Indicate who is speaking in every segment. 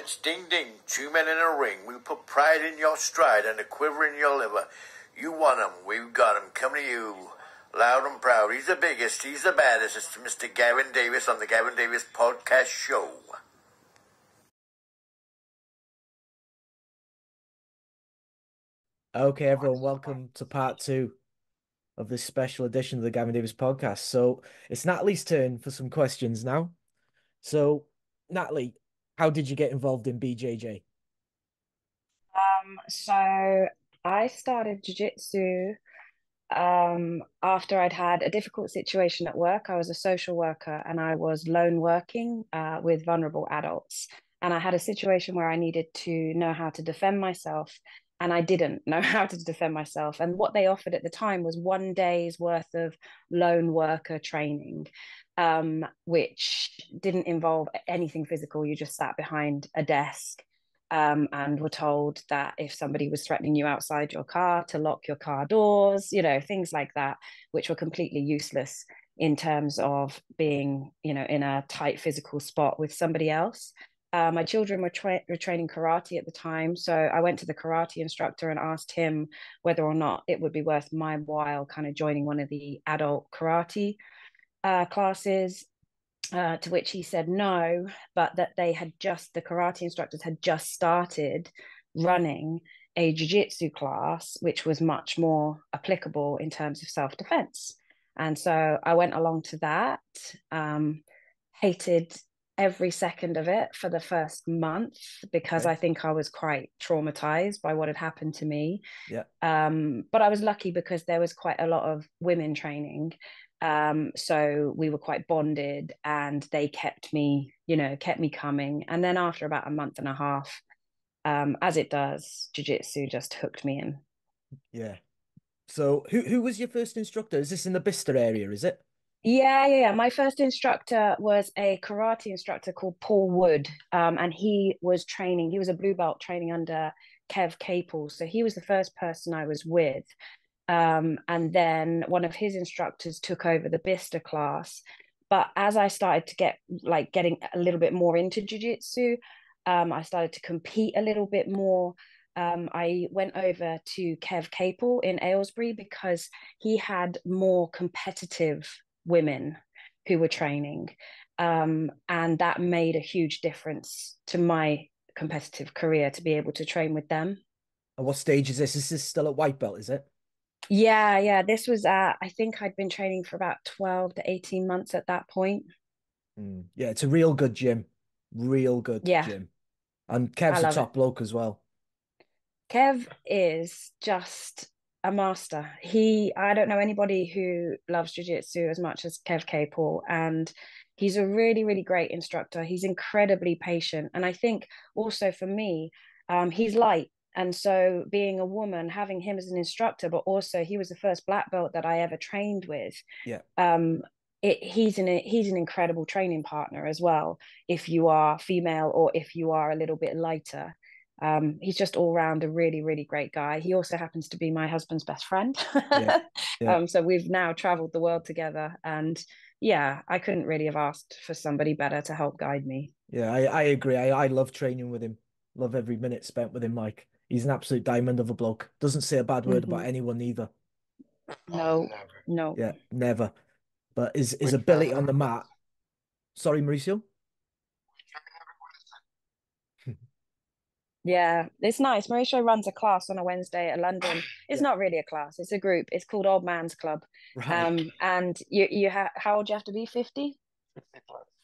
Speaker 1: gents, ding ding, two men in a ring. We put pride in your stride and a quiver in your liver. You want 'em, we've got 'em, come to you. Loud and proud, he's the biggest, he's the baddest. It's Mr. Gavin Davis on the Gavin Davis Podcast Show.
Speaker 2: Okay, everyone, welcome to part two of this special edition of the Gavin Davis podcast. So it's Natalie's turn for some questions now. So, Natalie, how did you get involved in BJJ?
Speaker 3: So I started jiu-jitsu after I'd had a difficult situation at work. I was a social worker and I was lone working with vulnerable adults. And I had a situation where I needed to know how to defend myself, and I didn't know how to defend myself. And what they offered at the time was 1 day's worth of lone worker training, which didn't involve anything physical. You just sat behind a desk and were told that if somebody was threatening you outside your car, to lock your car doors, things like that, which were completely useless in terms of being, in a tight physical spot with somebody else. My children were training karate at the time. So I went to the karate instructor and asked him whether or not it would be worth my while kind of joining one of the adult karate classes. To which he said no, but that the karate instructors had just started running a jiu-jitsu class, which was much more applicable in terms of self-defense. And so I went along to that, hated every second of it for the first month because
Speaker 2: Okay.
Speaker 3: I think I was quite traumatized by what had happened to me.
Speaker 2: Yeah.
Speaker 3: But I was lucky because there was quite a lot of women training. So we were quite bonded and they kept me coming. And then after about a month and a half, as it does, jiu-jitsu just hooked me in.
Speaker 2: Yeah. So who was your first instructor? Is this in the Bicester area, is it?
Speaker 3: Yeah. My first instructor was a karate instructor called Paul Wood. And he was a blue belt training under Kev Capel. So he was the first person I was with. And then one of his instructors took over the Bicester class. But as I started to getting a little bit more into jiu-jitsu, I started to compete a little bit more. I went over to Kev Capel in Aylesbury because he had more competitive women who were training. And that made a huge difference to my competitive career to be able to train with them.
Speaker 2: And what stage is this? Is this still at white belt, is it?
Speaker 3: Yeah. This was I think I'd been training for about 12 to 18 months at that point.
Speaker 2: Yeah, it's a real good gym. Real good
Speaker 3: Yeah,
Speaker 2: gym. And
Speaker 3: I
Speaker 2: Kev's a
Speaker 3: love it.
Speaker 2: top bloke as well.
Speaker 3: Kev is just a master. I don't know anybody who loves jiu-jitsu as much as Kev Capel, and he's a really, really great instructor. He's incredibly patient. And I think also for me, he's light. And so being a woman, having him as an instructor, but also he was the first black belt that I ever trained with.
Speaker 2: Yeah.
Speaker 3: Um, he's an incredible training partner as well, if you are female or if you are a little bit lighter. He's just all round a really, really great guy. He also happens to be my husband's best friend.
Speaker 2: Yeah. Yeah.
Speaker 3: So we've now traveled the world together. And yeah, I couldn't really have asked for somebody better to help guide me.
Speaker 2: Yeah, I agree. I love training with him. Love every minute spent with him, Mike. He's an absolute diamond of a bloke. Doesn't say a bad word about
Speaker 3: Mm-hmm.
Speaker 2: anyone either.
Speaker 3: No, no.
Speaker 2: Yeah, never. But his ability on the mat. Sorry, Mauricio.
Speaker 3: Yeah, it's nice. Mauricio runs a class on a Wednesday at London. It's
Speaker 2: Yeah.
Speaker 3: not really a class, it's a group. It's called Old Man's Club.
Speaker 2: Right.
Speaker 3: And you have how old do you have to be? 50?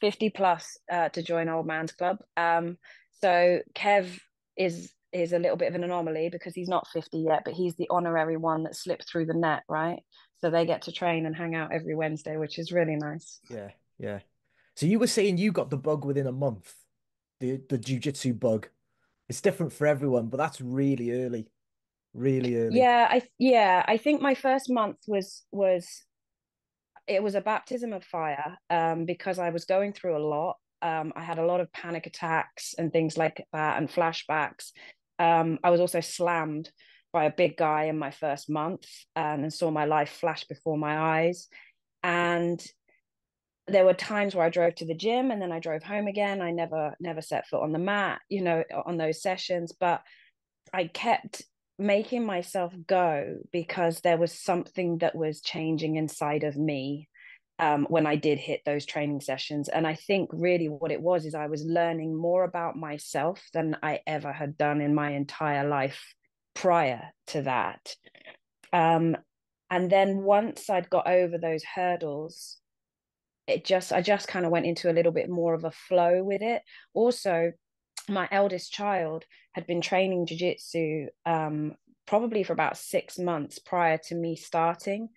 Speaker 3: 50 plus to join Old Man's Club. So Kev is a little bit of an anomaly because he's not 50 yet, but he's the honorary one that slipped through the net, right? So they get to train and hang out every Wednesday, which is really nice.
Speaker 2: Yeah, yeah. So you were saying you got the bug within a month, the jujitsu bug. It's different for everyone, but that's really early. Really early.
Speaker 3: I think my first month was it was a baptism of fire, because I was going through a lot. I had a lot of panic attacks and things like that and flashbacks. I was also slammed by a big guy in my first month, and saw my life flash before my eyes. And there were times where I drove to the gym and then I drove home again. I never set foot on the mat, on those sessions, but I kept making myself go because there was something that was changing inside of me when I did hit those training sessions. And I think really what it was is I was learning more about myself than I ever had done in my entire life prior to that. And then once I'd got over those hurdles, I just kind of went into a little bit more of a flow with it. Also, my eldest child had been training jiu-jitsu probably for about 6 months prior to me starting.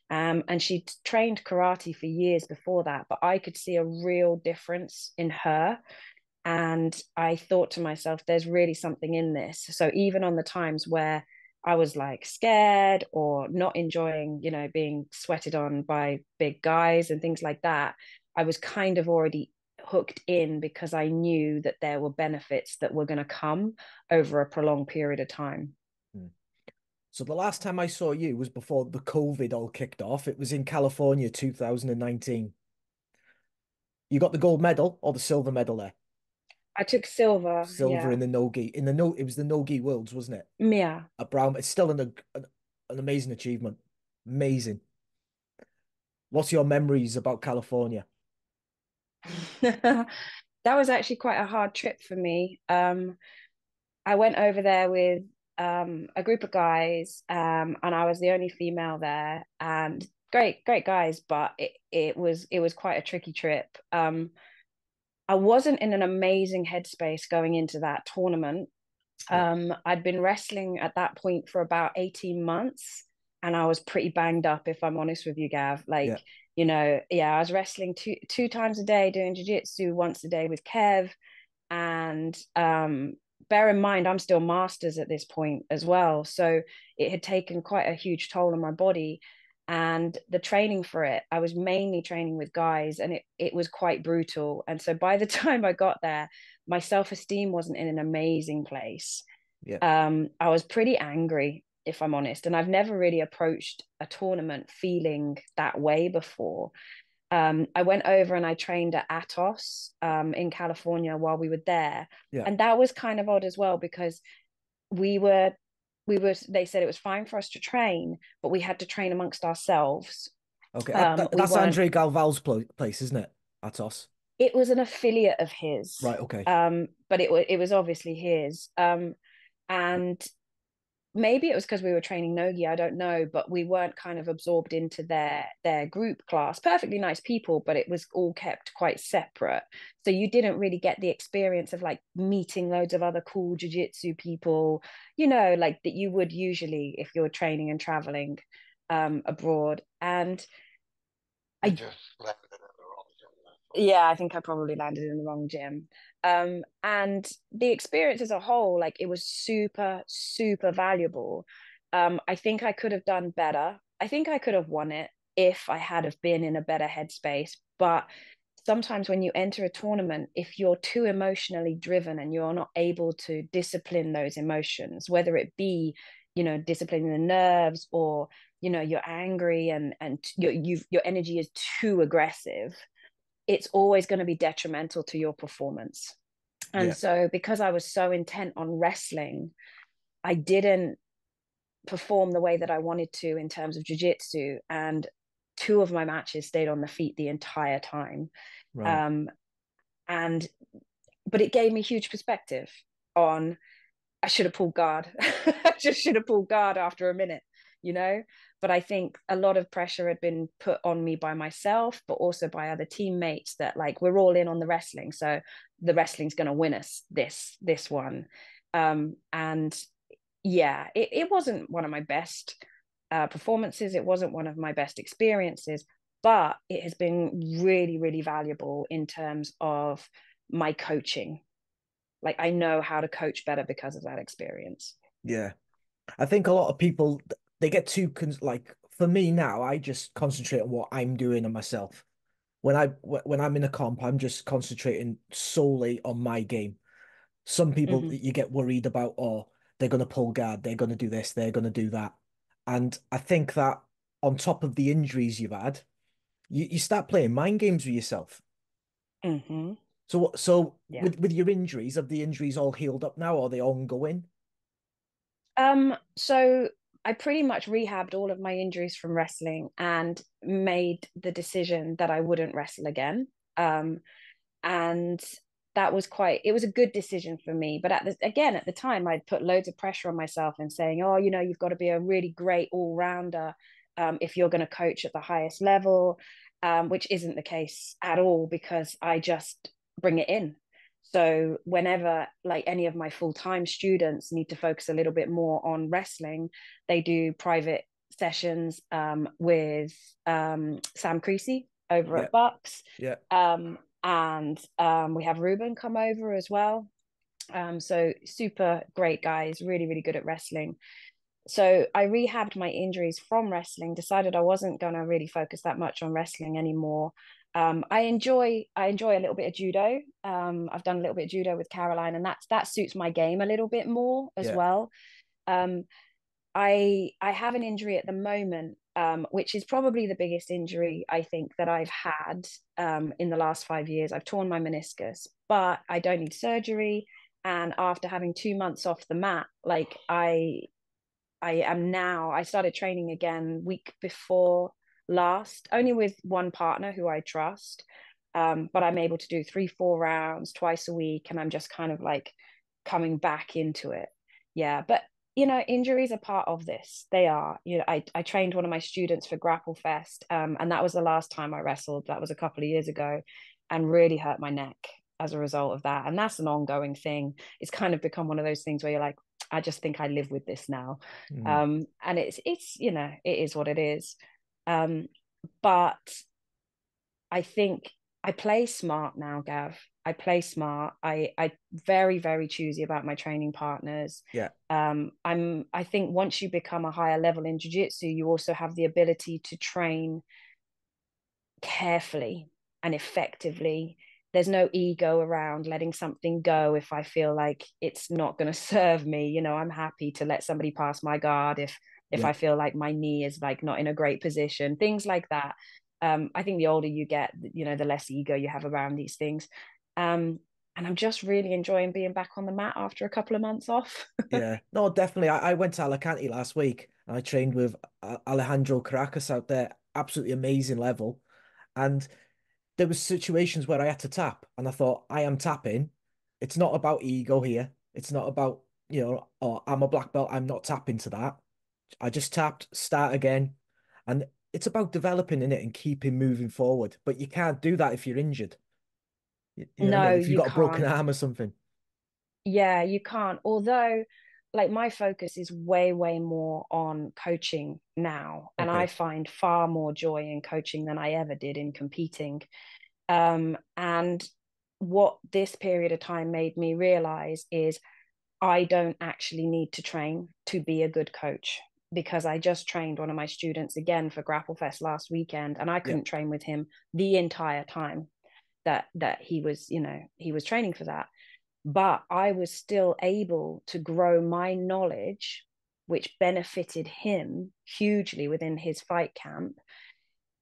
Speaker 3: And she'd trained karate for years before that, but I could see a real difference in her. And I thought to myself, there's really something in this. So even on the times where I was like scared or not enjoying, being sweated on by big guys and things like that, I was kind of already hooked in because I knew that there were benefits that were going to come over a prolonged period of time.
Speaker 2: So the last time I saw you was before the COVID all kicked off. It was in California, 2019. You got the gold medal or the silver medal there?
Speaker 3: I took silver.
Speaker 2: Silver
Speaker 3: Yeah.
Speaker 2: in the no-gi. In the no, it was the no-gi worlds, wasn't it?
Speaker 3: Yeah.
Speaker 2: At Brown. It's still an amazing achievement. Amazing. What's your memories about California?
Speaker 3: That was actually quite a hard trip for me. I went over there with a group of guys, and I was the only female there, and great guys, but it was quite a tricky trip. I wasn't in an amazing headspace going into that tournament.
Speaker 2: Yeah.
Speaker 3: I'd been wrestling at that point for about 18 months, and I was pretty banged up, if I'm honest with you, Gav.
Speaker 2: Yeah.
Speaker 3: I was wrestling two times a day, doing jiu-jitsu once a day with Kev. And bear in mind, I'm still masters at this point as well. So it had taken quite a huge toll on my body. And the training for it, I was mainly training with guys, and it was quite brutal. And so by the time I got there, my self-esteem wasn't in an amazing place.
Speaker 2: Yeah.
Speaker 3: I was pretty angry, if I'm honest. And I've never really approached a tournament feeling that way before. I went over and I trained at Atos in California while we were there.
Speaker 2: Yeah.
Speaker 3: And that was kind of odd as well because we were they said it was fine for us to train, but we had to train amongst ourselves.
Speaker 2: Okay.
Speaker 3: We
Speaker 2: That's
Speaker 3: weren't
Speaker 2: Andre Galval's place, isn't it? Atos.
Speaker 3: It was an affiliate of his.
Speaker 2: Right. Okay.
Speaker 3: But it was obviously his. And maybe it was because we were training nogi, I don't know, but we weren't kind of absorbed into their group class. Perfectly nice people, but it was all kept quite separate, so you didn't really get the experience of like meeting loads of other cool jiu-jitsu people, like that you would usually if you're training and traveling abroad. And I just landed in the wrong gym. Yeah, I think I probably landed in the wrong gym. And the experience as a whole, like it was super, super valuable. I think I could have done better. I think I could have won it if I had have been in a better headspace. But sometimes when you enter a tournament, if you're too emotionally driven and you're not able to discipline those emotions, whether it be, disciplining the nerves, or, you're angry and your energy is too aggressive, it's always going to be detrimental to your performance. And
Speaker 2: Yeah.
Speaker 3: so because I was so intent on wrestling, I didn't perform the way that I wanted to in terms of jiu-jitsu. And two of my matches stayed on the feet the entire time.
Speaker 2: Right.
Speaker 3: And but it gave me huge perspective on I should have pulled guard. I just should have pulled guard after a minute, you know? But I think a lot of pressure had been put on me by myself, but also by other teammates that like, we're all in on the wrestling. So the wrestling's going to win us this one. And yeah, it wasn't one of my best performances. It wasn't one of my best experiences, but it has been really, really valuable in terms of my coaching. Like I know how to coach better because of that experience.
Speaker 2: Yeah. I think a lot of people they get too like for me now, I just concentrate on what I'm doing and myself. When I'm in a comp, I'm just concentrating solely on my game. Some people
Speaker 3: Mm-hmm.
Speaker 2: you get worried about, oh, they're gonna pull guard, they're gonna do this, they're gonna do that. And I think that on top of the injuries you've had, you start playing mind games with yourself.
Speaker 3: Hmm.
Speaker 2: So
Speaker 3: Yeah.
Speaker 2: with your injuries, have the injuries all healed up now, or are they ongoing?
Speaker 3: So I pretty much rehabbed all of my injuries from wrestling and made the decision that I wouldn't wrestle again. And that was it was a good decision for me. But at the time, I'd put loads of pressure on myself and saying, oh, you've got to be a really great all-rounder if you're going to coach at the highest level, which isn't the case at all because I just bring it in. So whenever like any of my full-time students need to focus a little bit more on wrestling, they do private sessions with Sam Creasy over
Speaker 2: Yeah,
Speaker 3: at Bucks.
Speaker 2: yeah,
Speaker 3: And we have Ruben come over as well. So super great guys, really, really good at wrestling. So I rehabbed my injuries from wrestling, decided I wasn't going to really focus that much on wrestling anymore. I enjoy a little bit of judo. I've done a little bit of judo with Caroline, and that suits my game a little bit more as
Speaker 2: yeah,
Speaker 3: well. Um, I have an injury at the moment, which is probably the biggest injury I think that I've had in the last 5 years. I've torn my meniscus, but I don't need surgery. And after having 2 months off the mat, like I started training again week before last, only with one partner who I trust. But I'm able to do 3, 4 rounds twice a week, and I'm just kind of like coming back into it. Yeah, but injuries are part of this. They are. I trained one of my students for Grapple Fest, and that was the last time I wrestled. That was a couple of years ago, and really hurt my neck as a result of that. And that's an ongoing thing. It's kind of become one of those things where you're like, I just think I live with this now.
Speaker 2: mm,
Speaker 3: And it's it is what it is. Um, but I think I play smart now, Gav. I play smart. I very, very choosy about my training partners.
Speaker 2: yeah,
Speaker 3: I think once you become a higher level in jiu-jitsu, you also have the ability to train carefully and effectively. There's no ego around letting something go if I feel like it's not going to serve me. I'm happy to let somebody pass my guard if
Speaker 2: yeah,
Speaker 3: I feel like my knee is like not in a great position, things like that. I think the older you get, the less ego you have around these things. And I'm just really enjoying being back on the mat after a couple of months off.
Speaker 2: yeah. No, definitely. I went to Alicante last week and I trained with Alejandro Caracas out there. Absolutely amazing level. And there was situations where I had to tap, and I thought, I am tapping. It's not about ego here. It's not about, oh, I'm a black belt. I'm not tapping to that. I just tapped, start again. And it's about developing in it and keeping moving forward. But you can't do that if you're injured. You know what I
Speaker 3: No,
Speaker 2: mean? If you've
Speaker 3: you
Speaker 2: got a broken
Speaker 3: can't.
Speaker 2: arm or something.
Speaker 3: Yeah, you can't. Although, like, my focus is way, way more on coaching now. And I
Speaker 2: Okay.
Speaker 3: find far more joy in coaching than I ever did in competing. And what this period of time made me realize is I don't actually need to train to be a good coach because I just trained one of my students again for Grapple Fest last weekend, and I
Speaker 2: Yeah.
Speaker 3: couldn't train with him the entire time that he was training for that, but I was still able to grow my knowledge, which benefited him hugely within his fight camp.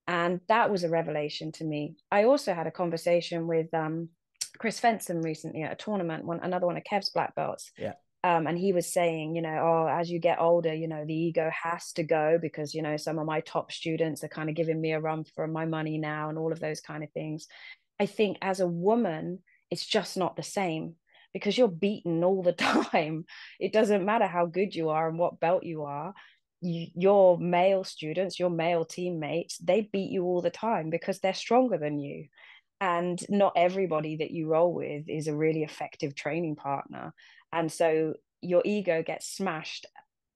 Speaker 3: And that was a revelation to me. I also had a conversation with Chris Fenson recently at a tournament, another one of Kev's black belts.
Speaker 2: Yeah.
Speaker 3: And he was saying, oh, as you get older, the ego has to go because, some of my top students are kind of giving me a run for my money now and all of those kind of things. I think as a woman, it's just not the same because you're beaten all the time. It doesn't matter how good you are and what belt you are. Your male students, your male teammates, they beat you all the time because they're stronger than you. And not everybody that you roll with is a really effective training partner. And so your ego gets smashed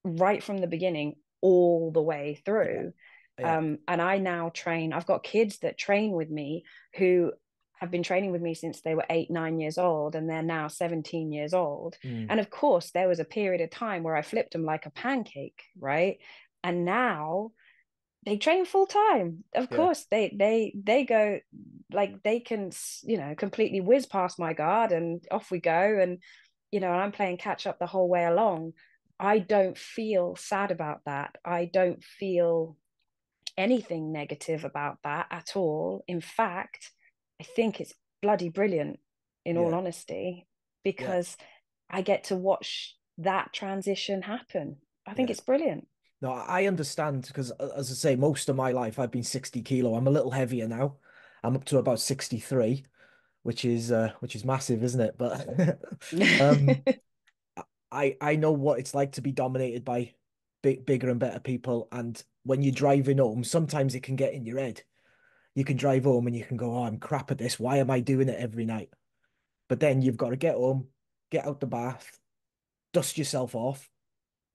Speaker 3: right from the beginning all the way
Speaker 2: Yeah.
Speaker 3: through.
Speaker 2: Yeah.
Speaker 3: And I now train, I've got kids that train with me who have been training with me since they were 8, 9 years old, and they're now 17 years old.
Speaker 2: Mm.
Speaker 3: And of course, there was a period of time where I flipped them like a pancake, right? And now they train full time. Of
Speaker 2: Yeah.
Speaker 3: course, they go like they can, completely whiz past my guard, and off we go. And I'm playing catch up the whole way along. I don't feel sad about that. I don't feel anything negative about that at all. In fact, I think it's bloody brilliant, in all
Speaker 2: Yeah,
Speaker 3: honesty,
Speaker 2: yeah,
Speaker 3: because I get to watch that transition happen. I think
Speaker 2: yeah.
Speaker 3: it's brilliant.
Speaker 2: No, I understand because, as I say, most of my life I've been 60 kilo. I'm a little heavier now. I'm up to about 63, which is massive, isn't it? But um, I know what it's like to be dominated by bigger and better people. And when you're driving home, sometimes it can get in your head. You can drive home and you can go, "Oh, I'm crap at this. Why am I doing it every night?" But then you've got to get home, get out the bath, dust yourself off,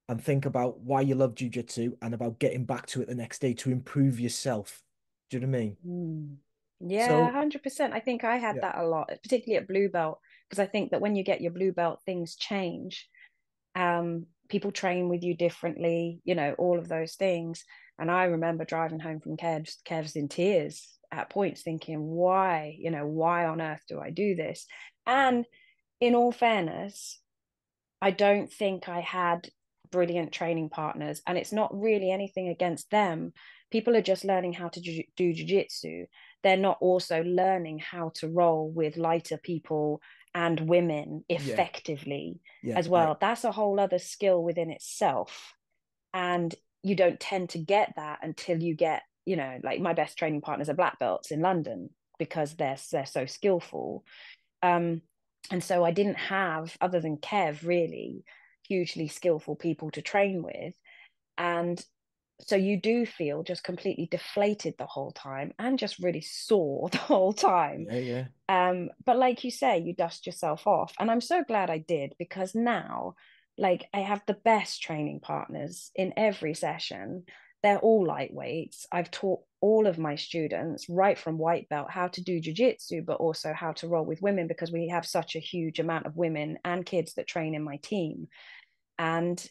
Speaker 2: and think about why you love jujitsu and about getting back to it the next day to improve yourself. Do you know what I mean?
Speaker 3: Mm. Yeah,
Speaker 2: So
Speaker 3: 100%. I think I had
Speaker 2: yeah,
Speaker 3: that a lot, particularly at blue belt, because I think that when you get your blue belt, things change. People train with you differently, all of those things. And I remember driving home from Kev's in tears at points, thinking, why on earth do I do this? And in all fairness, I don't think I had brilliant training partners, and it's not really anything against them. People are just learning how to do jiu-jitsu. They're not also learning how to roll with lighter people and women
Speaker 2: yeah,
Speaker 3: effectively
Speaker 2: yeah.
Speaker 3: as well. That's a whole other skill within itself. And you don't tend to get that until you get, like my best training partners are black belts in London because they're so skillful. Um, and so I didn't have, other than Kev, really hugely skillful people to train with. And so you do feel just completely deflated the whole time and just really sore the whole time.
Speaker 2: Yeah, yeah.
Speaker 3: But like you say, you dust yourself off. And I'm so glad I did, because now, like, I have the best training partners in every session. They're all lightweights. I've taught all of my students, right from white belt, how to do jujitsu, but also how to roll with women, because we have such a huge amount of women and kids that train in my team. And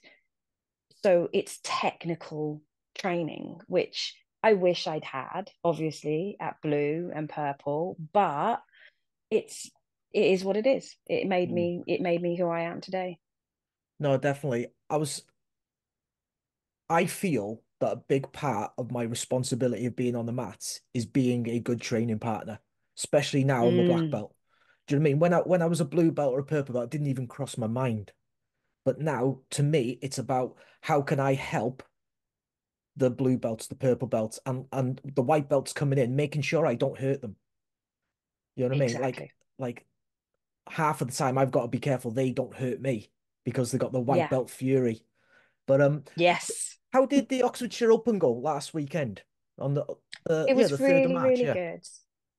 Speaker 3: so it's technical training, which I wish I'd had, obviously, at blue and purple, but it's it is what it is.
Speaker 2: Mm.
Speaker 3: It made me who I am today.
Speaker 2: No, definitely. I feel that a big part of my responsibility of being on the mats is being a good training partner, especially now I'm a black
Speaker 3: Mm,
Speaker 2: belt. Do you know what I mean? When I was a blue belt or a purple belt, it didn't even cross my mind. But now, to me, it's about how can I help the blue belts, the purple belts, and the white belts coming in, making sure I don't hurt them. You know what I mean?
Speaker 3: exactly.
Speaker 2: Like half of the time I've got to be careful they don't hurt me because they got the white
Speaker 3: Yeah.
Speaker 2: belt fury. But
Speaker 3: Yes.
Speaker 2: how did the Oxfordshire Open go last weekend on
Speaker 3: It
Speaker 2: yeah, the
Speaker 3: was
Speaker 2: 3rd of
Speaker 3: really,
Speaker 2: March?
Speaker 3: really
Speaker 2: Yeah,
Speaker 3: good.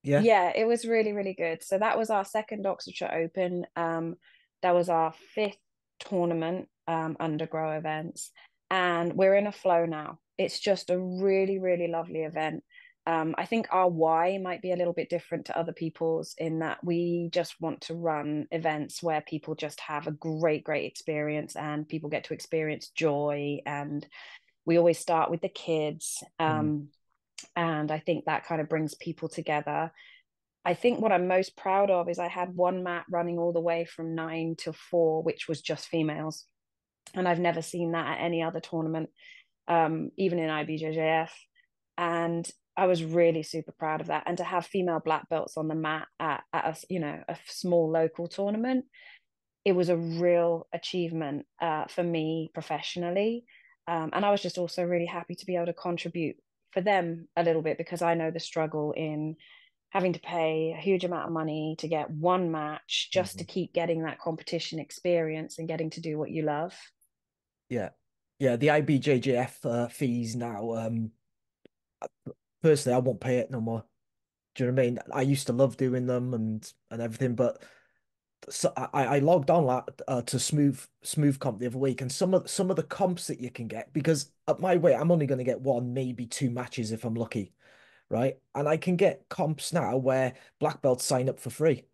Speaker 2: yeah.
Speaker 3: Yeah, it was really, really good. So that was our second Oxfordshire Open. That was our fifth tournament, undergrow events, and we're in a flow now. It's just a really, really lovely event. I think our why might be a little bit different to other people's, in that we just want to run events where people just have a great, great experience and people get to experience joy. And we always start with the kids.
Speaker 2: Mm,
Speaker 3: And I think that kind of brings people together. I think what I'm most proud of is I had one mat running all the way from 9 to 4, which was just females. And I've never seen that at any other tournament, even in IBJJF. And I was really super proud of that. And to have female black belts on the mat at a small local tournament, it was a real achievement for me professionally. And I was just also really happy to be able to contribute for them a little bit, because I know the struggle in having to pay a huge amount of money to get one match just to
Speaker 2: mhm.
Speaker 3: keep getting that competition experience and getting to do what you love.
Speaker 2: Yeah, yeah. The IBJJF fees now. Personally, I won't pay it no more. Do you know what I mean? I used to love doing them and everything, but so I logged on to Smooth Comp the other week, and some of the comps that you can get, because at my weight I'm only going to get one, maybe two matches if I'm lucky, right? And I can get comps now where black belts sign up for free.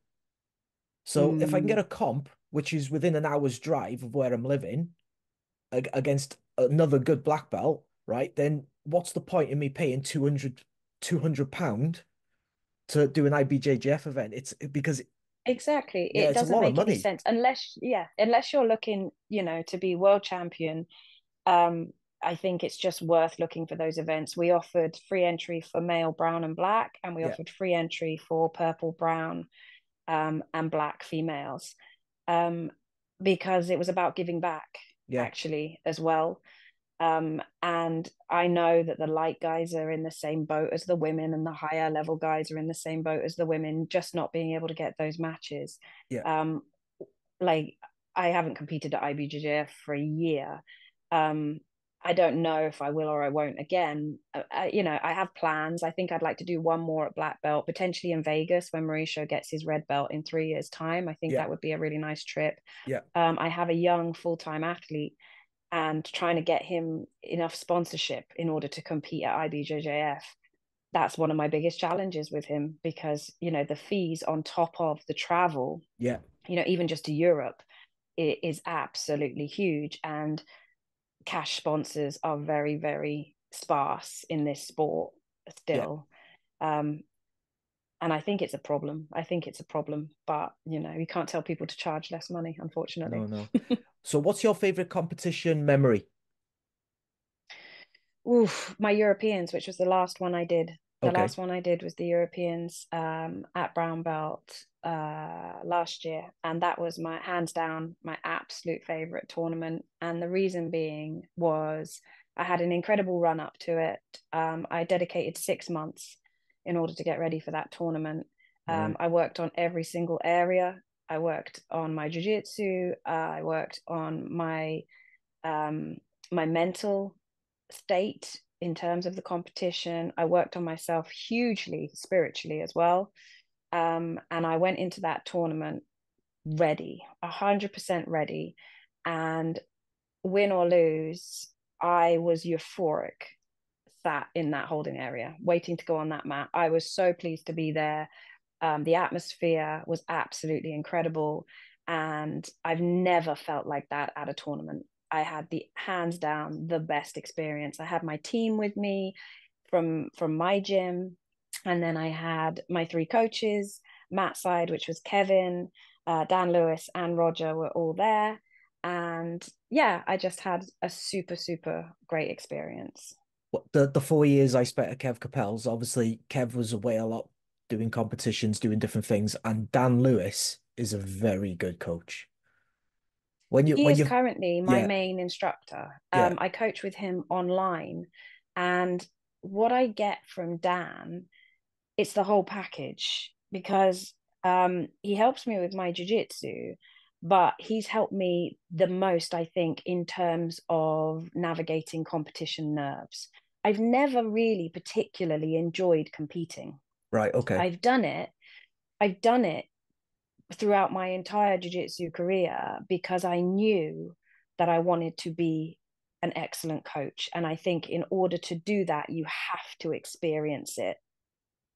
Speaker 2: So if I can get
Speaker 3: Mm,
Speaker 2: a comp which is within an hour's drive of where I'm living against another good black belt, right? Then what's the point in me paying 200 pound to do an IBJJF event? It's because
Speaker 3: exactly.
Speaker 2: yeah,
Speaker 3: It
Speaker 2: it's a
Speaker 3: doesn't
Speaker 2: lot of
Speaker 3: make any
Speaker 2: money.
Speaker 3: sense unless, yeah, unless you're looking, to be world champion. Um, I think it's just worth looking for those events. We offered free entry for male, brown, and black, and we
Speaker 2: Yeah,
Speaker 3: offered free entry for purple, brown, and black females, um, because it was about giving back,
Speaker 2: yeah,
Speaker 3: actually, as well. And I know that the light guys are in the same boat as the women, and the higher level guys are in the same boat as the women, just not being able to get those matches.
Speaker 2: yeah.
Speaker 3: Um, like I haven't competed at IBJJF for a year. Um, I don't know if I will or I won't again. I have plans. I think I'd like to do one more at black belt, potentially in Vegas when Mauricio gets his red belt in 3 years' time. I think
Speaker 2: Yeah,
Speaker 3: that would be a really nice trip.
Speaker 2: yeah,
Speaker 3: I have a young full-time athlete and trying to get him enough sponsorship in order to compete at IBJJF. That's one of my biggest challenges with him because, the fees on top of the travel,
Speaker 2: yeah,
Speaker 3: even just to Europe, it is absolutely huge. And cash sponsors are very, very sparse in this sport
Speaker 2: yeah.
Speaker 3: still. Um, and I think it's a problem. I think it's a problem, but you can't tell people to charge less money,
Speaker 2: No,
Speaker 3: unfortunately.
Speaker 2: no. So what's your favorite competition memory?
Speaker 3: Oof, my Europeans, which was the last one I did. The
Speaker 2: Okay.
Speaker 3: last one I did was the Europeans at brown belt last year, and that was my hands down my absolute favorite tournament. And the reason being was I had an incredible run up to it. I dedicated 6 months in order to get ready for that tournament.
Speaker 2: Wow.
Speaker 3: I worked on every single area. I worked on my jiu-jitsu. I worked on um, my mental state in terms of the competition. I worked on myself hugely spiritually as well. And I went into that tournament ready, 100% ready. And win or lose, I was euphoric, sat in that holding area, waiting to go on that mat. I was so pleased to be there. The atmosphere was absolutely incredible. And I've never felt like that at a tournament. I had the hands down the best experience. I had my team with me from my gym, and then I had my three coaches, Matt side, which was Kevin, Dan Lewis, and Roger were all there. And yeah, I just had a super, super great experience.
Speaker 2: The 4 years I spent at Kev Capel's, obviously Kev was away a lot doing competitions, doing different things, and Dan Lewis is a very good coach.
Speaker 3: He
Speaker 2: When
Speaker 3: is
Speaker 2: you
Speaker 3: currently my
Speaker 2: yeah,
Speaker 3: main instructor.
Speaker 2: yeah,
Speaker 3: I coach with him online, and what I get from Dan, it's the whole package because he helps me with my jiu-jitsu, but he's helped me the most, I think, in terms of navigating competition nerves. I've never really particularly enjoyed competing.
Speaker 2: right, okay.
Speaker 3: I've done it. I've done it throughout my entire jiu-jitsu career because I knew that I wanted to be an excellent coach. And I think in order to do that, you have to experience it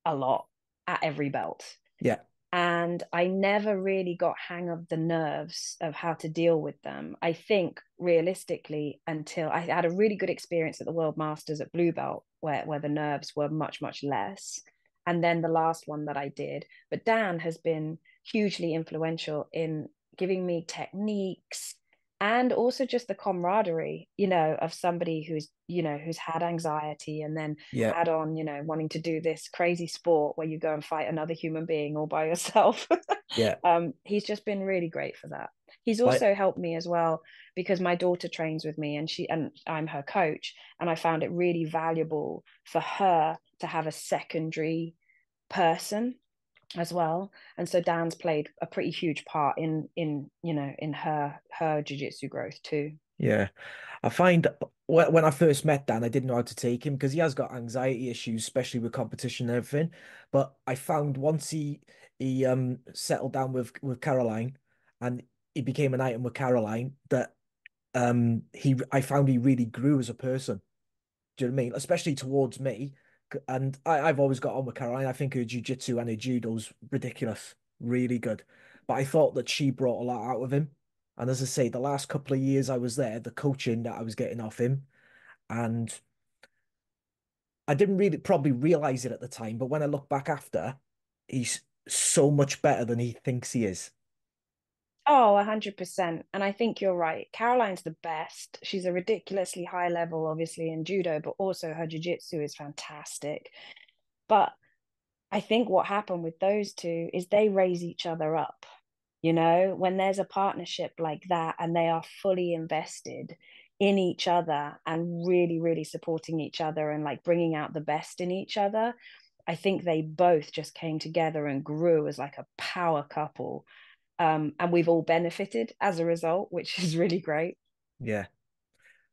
Speaker 3: a lot at every belt.
Speaker 2: Yeah,
Speaker 3: And I never really got hang of the nerves of how to deal with them. I think realistically, until I had a really good experience at the World Masters at Blue Belt, where the nerves were much, much less. And then the last one that I did. But Dan has been hugely influential in giving me techniques and also just the camaraderie, of somebody who's had anxiety and then
Speaker 2: yeah,
Speaker 3: add on, wanting to do this crazy sport where you go and fight another human being all by yourself.
Speaker 2: yeah.
Speaker 3: He's just been really great for that. He's
Speaker 2: Like
Speaker 3: also helped me as well because my daughter trains with me and I'm her coach. And I found it really valuable for her to have a secondary person as well. And so Dan's played a pretty huge part in her jiu-jitsu growth too.
Speaker 2: yeah. I find when I first met Dan, I didn't know how to take him because he has got anxiety issues, especially with competition and everything. But I found once he settled down with Caroline and he became an item with Caroline that he I found he really grew as a person. Do you know what I mean? Especially towards me. And I've always got on with Caroline. I think her jiu-jitsu and her judo's ridiculous, really good. But I thought that she brought a lot out of him. And as I say, the last couple of years I was there, the coaching that I was getting off him, and I didn't really probably realize it at the time, but when I look back after, he's so much better than he thinks he is.
Speaker 3: Oh, 100%. And I think you're right. Caroline's the best. She's a ridiculously high level, obviously, in judo, but also her jiu-jitsu is fantastic. But I think what happened with those two is they raise each other up. You know, when there's a partnership like that and they are fully invested in each other and really, really supporting each other and like bringing out the best in each other, I think they both just came together and grew as like a power couple. And we've all benefited as a result, which is really great.
Speaker 2: Yeah.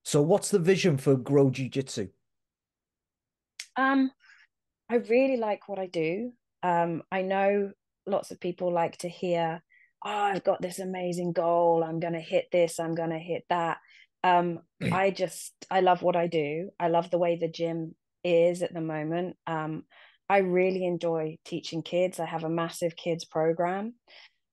Speaker 2: So what's the vision for Grow Jiu-Jitsu?
Speaker 3: Um, I really like what I do. I know lots of people like to hear, oh, I've got this amazing goal. I'm going to hit this. I'm going to hit that. I love what I do. I love the way the gym is at the moment. I really enjoy teaching kids. I have a massive kids program.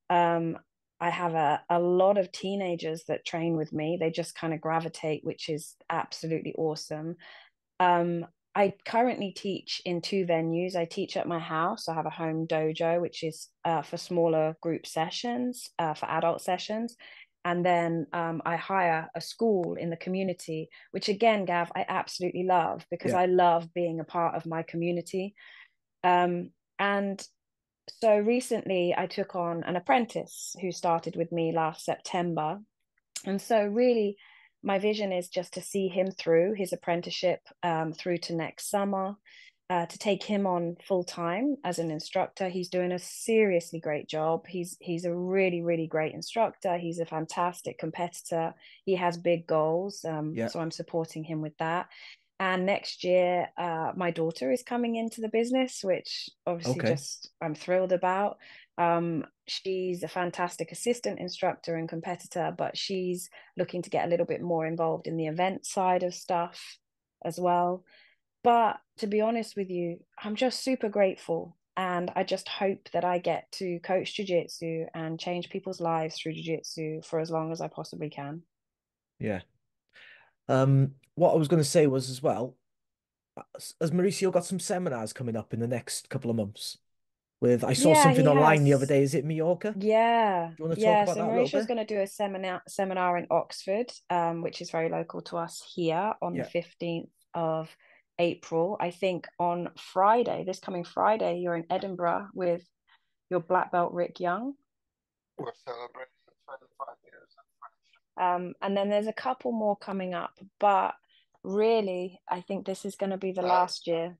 Speaker 3: Um, I have a lot of teenagers that train with me. They just kind of gravitate, which is absolutely awesome. Um, I currently teach in two venues. I teach at my house. I have a home dojo, which is for smaller group sessions, for adult sessions. And then I hire a school in the community, which again, Gav, I absolutely love because
Speaker 2: Yeah.
Speaker 3: I love being a part of my community. And so recently I took on an apprentice who started with me last September. And so, really, my vision is just to see him through his apprenticeship through to next summer, to take him on full time as an instructor. He's doing a seriously great job. He's a really, really great instructor. He's a fantastic competitor. He has big goals.
Speaker 2: Yeah.
Speaker 3: So I'm supporting him with that. And next year, my daughter is coming into the business, which obviously
Speaker 2: Okay.
Speaker 3: just I'm thrilled about. She's a fantastic assistant instructor and competitor, but she's looking to get a little bit more involved in the event side of stuff as well. But to be honest with you, I'm just super grateful. And I just hope that I get to coach jiu-jitsu and change people's lives through jiu-jitsu for as long as I possibly can.
Speaker 2: Yeah. What I was going to say was as well, has Mauricio got some seminars coming up in the next couple of months? I saw
Speaker 3: Yeah,
Speaker 2: something
Speaker 3: he
Speaker 2: online the other
Speaker 3: has.
Speaker 2: day. Is it Mallorca? Do
Speaker 3: Yeah,
Speaker 2: you want to talk
Speaker 3: yeah.
Speaker 2: about
Speaker 3: So
Speaker 2: that a little
Speaker 3: Mauricio's
Speaker 2: bit?
Speaker 3: going to do a seminar in Oxford, which is very local to us here on the
Speaker 2: Yeah.
Speaker 3: 15th of April. I think on Friday, this coming Friday, you're in Edinburgh with your black belt Rick Young.
Speaker 4: We're celebrating 25 years.
Speaker 3: And then there's a couple more coming up, but really, I think this is going to be the last year.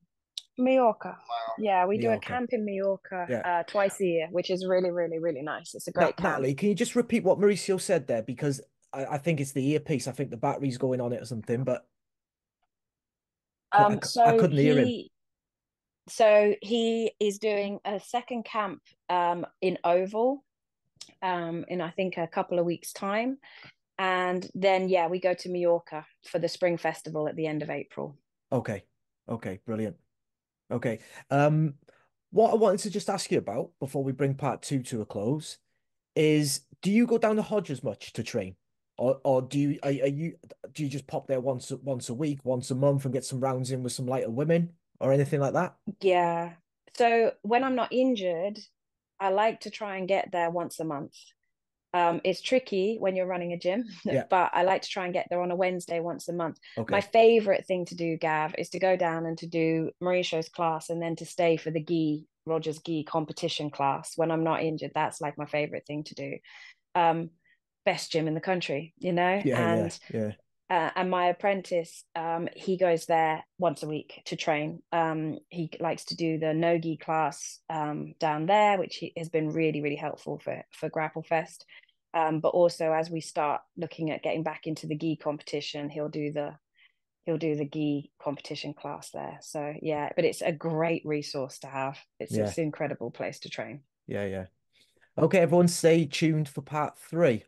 Speaker 3: Mallorca. Yeah, we do a
Speaker 2: Mallorca.
Speaker 3: camp in Mallorca
Speaker 2: Yeah.
Speaker 3: twice a year, which is really, really, really nice. It's a great camp.
Speaker 2: Natalie, can you just repeat what Mauricio said there? Because I think it's the earpiece. I think the battery's going on it or something, but
Speaker 3: Um,
Speaker 2: I
Speaker 3: so
Speaker 2: couldn't hear him.
Speaker 3: he so he is doing a second camp in Oval in I think a couple of weeks' time. And then yeah, we go to Mallorca for the Spring Festival at the end of April.
Speaker 2: Okay. Okay. Brilliant. Okay. Um, what I wanted to just ask you about before we bring part two to a close is, do you go down to Hodges much to train? Or do you just pop there once a week, once a month and get some rounds in with some lighter women or anything like that?
Speaker 3: Yeah. So when I'm not injured, I like to try and get there once a month. It's tricky when you're running a gym,
Speaker 2: Yeah.
Speaker 3: but I like to try and get there on a Wednesday once a month. My
Speaker 2: Okay.
Speaker 3: favorite thing to do, Gav, is to go down and to do Mauricio's class and then to stay for the Rogers gi competition class when I'm not injured. That's like my favorite thing to do. Um, Best gym in the country, you know,
Speaker 2: Yeah, yeah, yeah.
Speaker 3: and my apprentice, he goes there once a week to train. He likes to do the no-gi class down there, which has been really, really helpful for Grapple Fest. But also, as we start looking at getting back into the gi competition, he'll do the gi competition class there. So yeah, but it's a great resource to have. It's
Speaker 2: Yeah.
Speaker 3: an incredible place to train.
Speaker 2: Yeah, yeah. Okay, everyone stay tuned for part three.